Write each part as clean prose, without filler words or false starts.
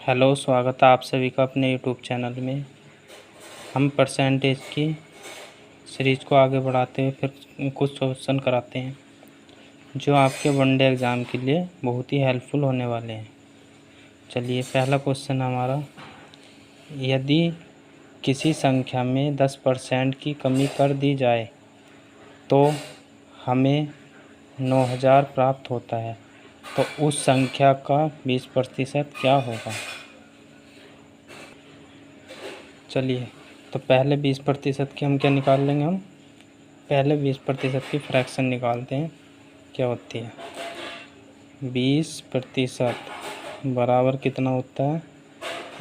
Hello, स्वागत है आप सभी का अपने यूट्यूब चैनल में। हम परसेंटेज की सीरीज को आगे बढ़ाते हुए फिर कुछ क्वेश्चन कराते हैं जो आपके वनडे एग्ज़ाम के लिए बहुत ही हेल्पफुल होने वाले हैं। चलिए, पहला क्वेश्चन हमारा, यदि किसी संख्या में 10% की कमी कर दी जाए तो हमें 9000 प्राप्त होता है, तो उस संख्या का 20% क्या होगा। चलिए, तो पहले 20% की हम क्या निकाल लेंगे। हम पहले 20% की फ्रैक्शन निकालते हैं, क्या होती है। 20% बराबर कितना होता है,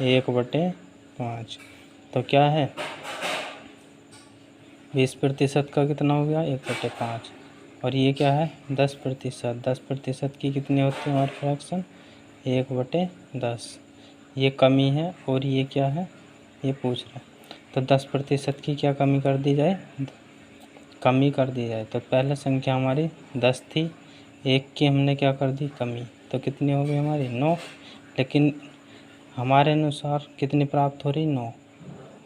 1/5। तो क्या है, 20% का कितना हो गया, 1/5। और ये क्या है, 10%। 10% की कितनी होती है हमारी फ्रैक्शन, 1/10। ये कमी है और ये क्या है, ये पूछ रहा है। तो 10% की क्या कमी कर दी जाए, कमी कर दी जाए। तो पहले संख्या हमारी 10 थी, 1 की हमने क्या कर दी, कमी। तो कितनी हो गई हमारी, 9। लेकिन हमारे अनुसार कितनी प्राप्त हो रही, 9।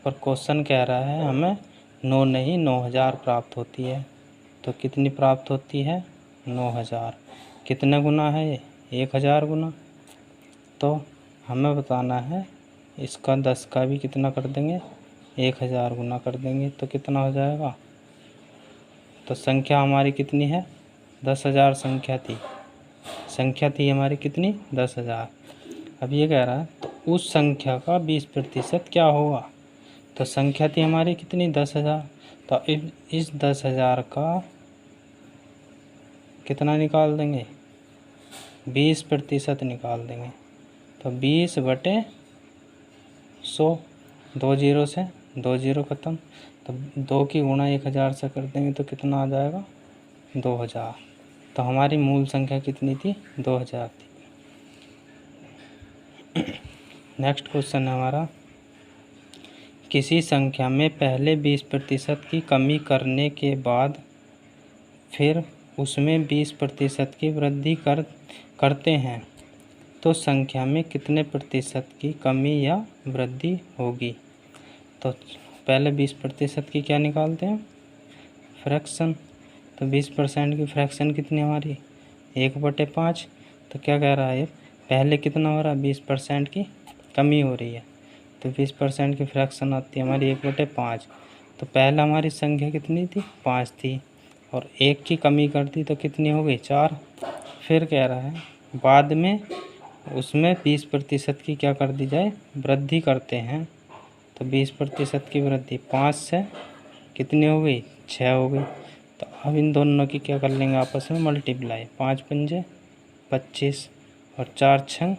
पर क्वेश्चन कह रहा है हमें 9 नहीं 9000 प्राप्त होती है। तो कितनी प्राप्त होती है, 9000। कितने गुना है ये, 1000 गुना। तो हमें बताना है इसका 10 का भी कितना कर देंगे, 1000 गुना कर देंगे तो कितना हो जाएगा। तो संख्या हमारी कितनी है, 10,000 संख्या थी हमारी कितनी, 10,000। अब ये कह रहा है तो उस संख्या का 20% क्या होगा। तो संख्या थी हमारी कितनी, 10,000। तो इस 10,000 का कितना निकाल देंगे, 20% निकाल देंगे। तो 20/100, 2 जीरो से 2 जीरो ख़त्म। तो 2 की गुणा 1000 से कर देंगे तो कितना आ जाएगा, 2000। तो हमारी मूल संख्या कितनी थी, 2000 थी। नेक्स्ट क्वेश्चन है हमारा, किसी संख्या में पहले 20% की कमी करने के बाद फिर उसमें 20% की वृद्धि करते हैं तो संख्या में कितने प्रतिशत की कमी या वृद्धि होगी। तो पहले 20% की क्या निकालते हैं, फ्रैक्शन। तो 20% की फ्रैक्शन कितनी हमारी, 1/5। तो क्या कह रहा है, पहले कितना हो रहा है, 20% की कमी हो रही है। तो 20% की फ्रैक्शन आती है हमारी 1/5। तो पहले हमारी संख्या कितनी थी, 5 थी, और 1 की कमी कर दी तो कितनी हो गई, 4। फिर कह रहा है बाद में उसमें 20% की क्या कर दी जाए, वृद्धि करते हैं। तो 20% की वृद्धि 5 से कितनी हो गई, 6 हो गई। तो अब इन दोनों की क्या कर लेंगे, आपस में मल्टीप्लाई। 5 पंजे 25 और 4 छंग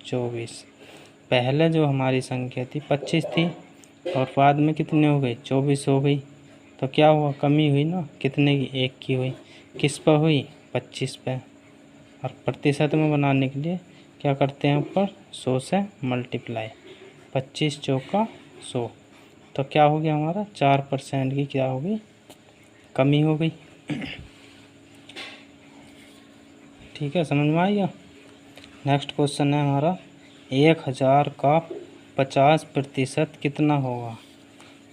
24। पहले जो हमारी संख्या थी 25 थी और बाद में कितनी हो गई, 24 हो गई। तो क्या हुआ, कमी हुई ना, कितने की, 1 की हुई। किस पर हुई, 25 पे। और प्रतिशत में बनाने के लिए क्या करते हैं, ऊपर 100 से मल्टीप्लाई। 25 चौका 100। तो क्या हो गया हमारा, 4% की क्या हो गई, कमी हो गई। ठीक है, समझ में आएगा। नेक्स्ट क्वेश्चन है हमारा, 1000 का 50% कितना होगा।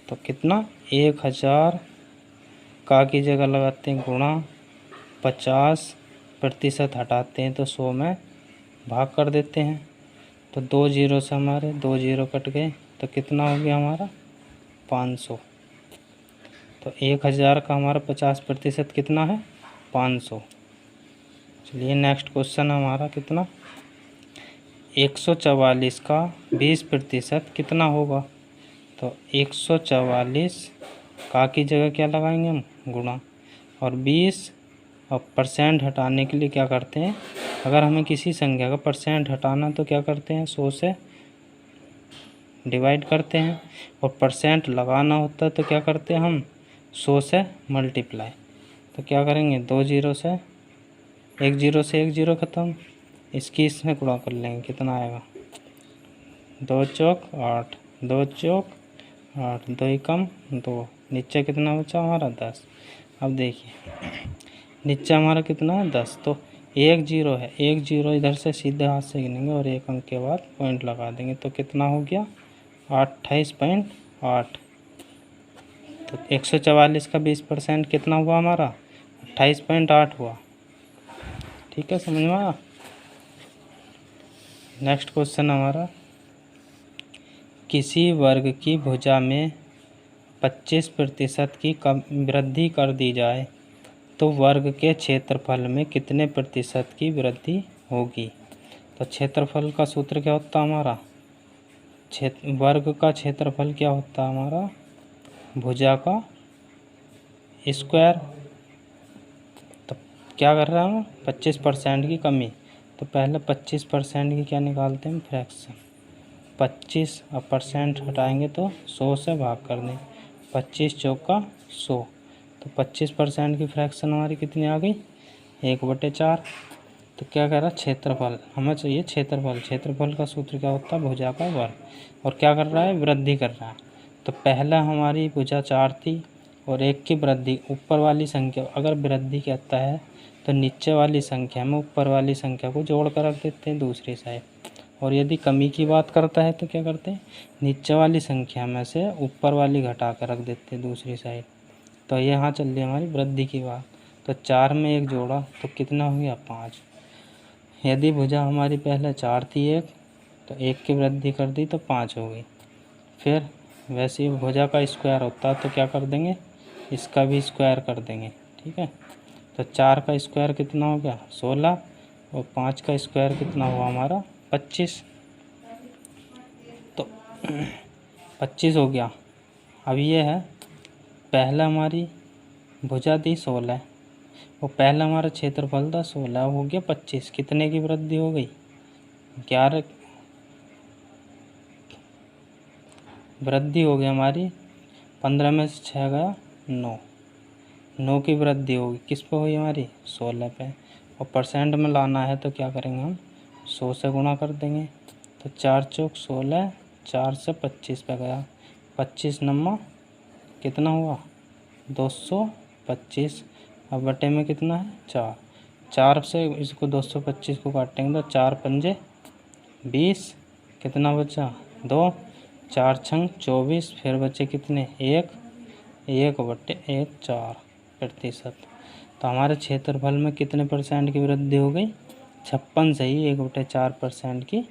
तो कितना, 1000 का की जगह लगाते हैं गुणा, 50% हटाते हैं तो 100 में भाग कर देते हैं। तो 2 जीरो से हमारे 2 जीरो कट गए तो कितना हो गया हमारा, 500। तो 1000 का हमारा 50% कितना है, 500। चलिए, नेक्स्ट क्वेश्चन हमारा कितना, 144 का 20% कितना होगा। तो 144 का की जगह क्या लगाएंगे हम, गुणा, और 20 और परसेंट हटाने के लिए क्या करते हैं, अगर हमें किसी संख्या का परसेंट हटाना तो क्या करते हैं, 100 से डिवाइड करते हैं, और परसेंट लगाना होता है तो क्या करते हैं हम, 100 से मल्टीप्लाई। तो क्या करेंगे, 2 जीरो से 1 जीरो से 1 जीरो ख़त्म, इसकी इसमें गुणा कर लेंगे, कितना आएगा, 2 चौक 8, 2 चौक 8, 2 कम 2, नीचे कितना बचा हमारा, 10। अब देखिए नीचे हमारा कितना है, 10। तो एक जीरो है, एक जीरो इधर से सीधे हाथ से गिनेंगे और एक अंक के बाद पॉइंट लगा देंगे। तो कितना हो गया 28.8। तो 144 का 20% कितना हुआ हमारा 28.8 हुआ। ठीक है, समझ में आया। नेक्स्ट क्वेश्चन हमारा, किसी वर्ग की भुजा में 25% की कम वृद्धि कर दी जाए तो वर्ग के क्षेत्रफल में कितने प्रतिशत की वृद्धि होगी। तो क्षेत्रफल का सूत्र क्या होता है हमारा, वर्ग का क्षेत्रफल क्या होता है हमारा, भुजा का स्क्वायर। तो क्या कर रहे हैं हम 25% की कमी। तो पहले 25% की क्या निकालते हैं फ्रैक्शन, 25 अब परसेंट हटाएंगे तो 100 से भाग कर दें, 25 चौका 100। तो 25% की फ्रैक्शन हमारी कितनी आ गई 1/4। तो क्या कह रहा है क्षेत्रफल हमें चाहिए, क्षेत्रफल। क्षेत्रफल का सूत्र क्या होता है भुजा का वर्ग। और क्या कर रहा है वृद्धि कर रहा है। तो पहला हमारी भुजा 4 थी और 1 की वृद्धि, ऊपर वाली संख्या अगर वृद्धि कहता है तो नीचे वाली संख्या में ऊपर वाली संख्या को जोड़ कर रख देते हैं दूसरी साइड। और यदि कमी की बात करता है तो क्या करते हैं नीचे वाली संख्या में से ऊपर वाली घटा कर रख देते हैं दूसरी साइड। तो यहाँ चल रही हमारी वृद्धि की बात। तो 4 में 1 जोड़ा तो कितना हो गया 5। यदि भुजा हमारी पहले 4 थी 1 तो 1 की वृद्धि कर दी तो 5 हो गई। फिर वैसे ही भुजा का स्क्वायर होता तो क्या कर देंगे इसका भी स्क्वायर कर देंगे। ठीक है, तो 4 का स्क्वायर कितना हो गया 16 और 5 का स्क्वायर कितना हुआ हमारा 25। तो 25 हो गया। अब ये है पहला हमारी भुजा थी 16 और पहला हमारा क्षेत्रफल था 16, हो गया 25। कितने की वृद्धि हो गई 11 वृद्धि हो गई हमारी। 15 में से 6 गया 9 की वृद्धि होगी किस पे हुई हमारी 16 पे। और परसेंट में लाना है तो क्या करेंगे हम 100 से गुणा कर देंगे। तो 4 चौक 16, 4 से 25 पे गया, 25 नम्मा कितना हुआ 225। अब बटे में कितना है 4, 4 से इसको 225 को काटेंगे तो 4 पंजे 20, कितना बचा 2, 4 छंग 24, फिर बचे कितने 1/4%। तो हमारे क्षेत्रफल में कितने परसेंट की वृद्धि हो गई 56 से ही 1/4% की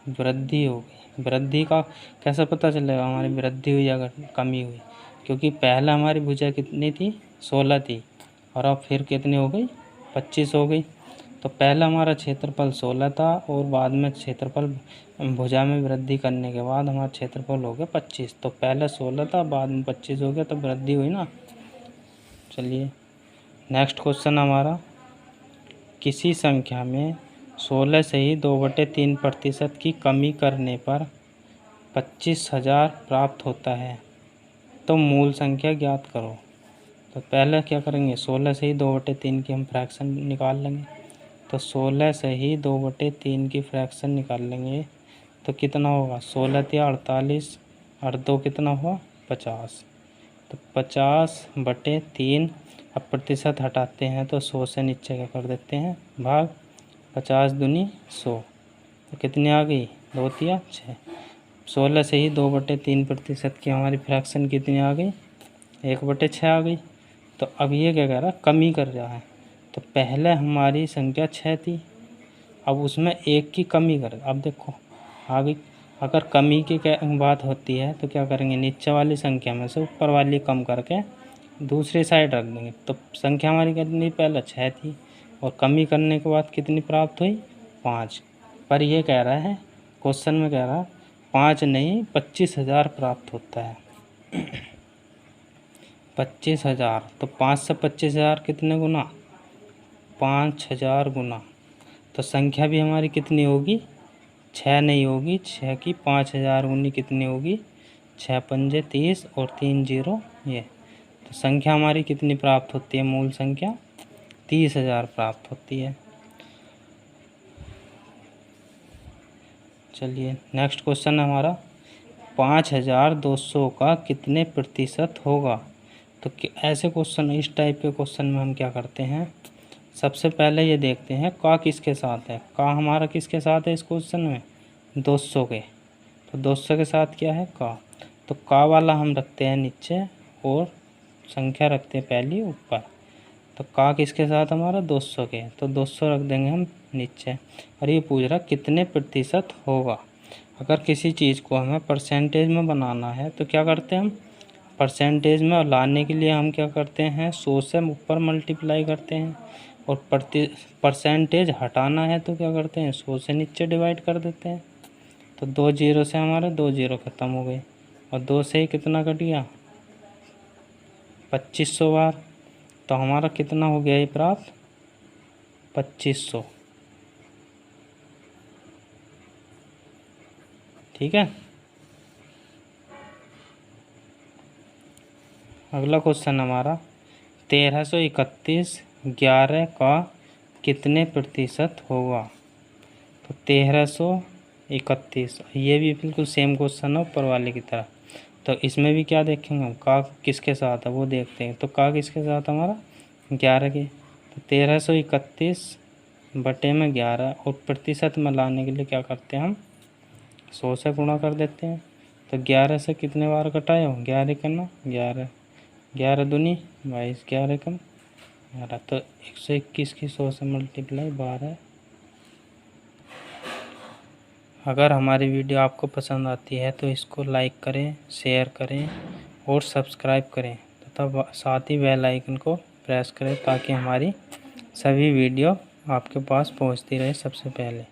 वृद्धि हो गई। वृद्धि का कैसे पता चलेगा हमारी वृद्धि हुई या कमी हुई, क्योंकि पहला हमारी भुजा कितनी थी 16 थी और अब फिर कितनी हो गई 25 हो गई। तो पहला हमारा क्षेत्रफल 16 था और बाद में क्षेत्रफल भुजा में वृद्धि करने के बाद हमारा क्षेत्रफल हो गया 25। तो पहले 16 था बाद में 25 हो गया, तो वृद्धि हुई ना। चलिए नेक्स्ट क्वेश्चन हमारा, किसी संख्या में 16 से ही 2/3% की कमी करने पर 25,000 प्राप्त होता है, तो मूल संख्या ज्ञात करो। तो पहले क्या करेंगे 16 से ही 2/3 की हम फ्रैक्शन निकाल लेंगे। तो 16 से ही 2/3 की फ्रैक्शन निकाल लेंगे तो कितना होगा 16 या 48 और 2 कितना हुआ 50। तो 50/3, अब प्रतिशत हटाते हैं तो 100 से नीचे क्या कर देते हैं भाग, 50 दूनी 100। तो कितनी आ गई 2 या 6। 16 से ही 2/3% की हमारी फ्रैक्शन कितनी आ गई 1/6 आ गई। तो अब ये क्या कह रहा है कमी कर रहा है। तो पहले हमारी संख्या 6 थी, अब उसमें 1 की कमी कर, अब देखो आ गई। अगर कमी की क्या बात होती है तो क्या करेंगे नीचे वाली संख्या में से ऊपर वाली कम करके दूसरी साइड रख देंगे। तो संख्या हमारी कितनी पहले 6 थी और कमी करने के बाद कितनी प्राप्त हुई 5। पर ये कह रहा है क्वेश्चन में कह रहा है 5 नहीं 25,000 प्राप्त होता है 25,000। तो 5 से 25,000 कितने गुना 5,000 गुना। तो संख्या भी हमारी कितनी होगी 6 नहीं होगी, 6 की 5,000 गुनी कितनी होगी 6 पंजे 30 और 3 0 ये। तो संख्या हमारी कितनी प्राप्त होती है मूल संख्या 30,000 प्राप्त होती है। चलिए नेक्स्ट क्वेश्चन है हमारा 5,200 का कितने प्रतिशत होगा। तो ऐसे क्वेश्चन इस टाइप के क्वेश्चन में हम क्या करते हैं सबसे पहले ये देखते हैं का किसके साथ है। का हमारा किसके साथ है इस क्वेश्चन में, 200 के। तो 200 के साथ क्या है, का। तो का वाला हम रखते हैं नीचे और संख्या रखते हैं पहली ऊपर। तो का किसके साथ हमारा 200 के, तो 200 रख देंगे हम नीचे। और ये पूछ रहा कितने प्रतिशत होगा। अगर किसी चीज़ को हमें परसेंटेज में बनाना है तो क्या करते हैं हम, परसेंटेज में लाने के लिए हम क्या करते हैं, 100 से ऊपर मल्टीप्लाई करते हैं। और परसेंटेज हटाना है तो क्या करते हैं, 100 से नीचे डिवाइड कर देते हैं। तो 2 जीरो से हमारे 2 जीरो ख़त्म हो गए और 2 से ही कितना कट गया, 2500 बार। तो हमारा कितना हो गया ये प्राप्त, 2500। ठीक है। अगला क्वेश्चन हमारा 1331 11 का कितने प्रतिशत होगा। तो 1331, ये भी बिल्कुल सेम क्वेश्चन है ऊपर वाले की तरह। तो इसमें भी क्या देखेंगे हम, का किसके साथ है वो देखते हैं। तो का किसके साथ हमारा 11 के। तो 1331 बटे में 11 और प्रतिशत में लाने के लिए क्या करते हैं हम, 100 से गुणा कर देते हैं। तो 11 से कितने बार कटाए हो, 11 करना 11, 11 दूनी 22, 11 कम 11। तो 121 की 100 से मल्टीप्लाई 12। अगर हमारी वीडियो आपको पसंद आती है तो इसको लाइक करें, शेयर करें और सब्सक्राइब करें तथा साथ ही बेल आइकन को प्रेस करें ताकि हमारी सभी वीडियो आपके पास पहुंचती रहे सबसे पहले।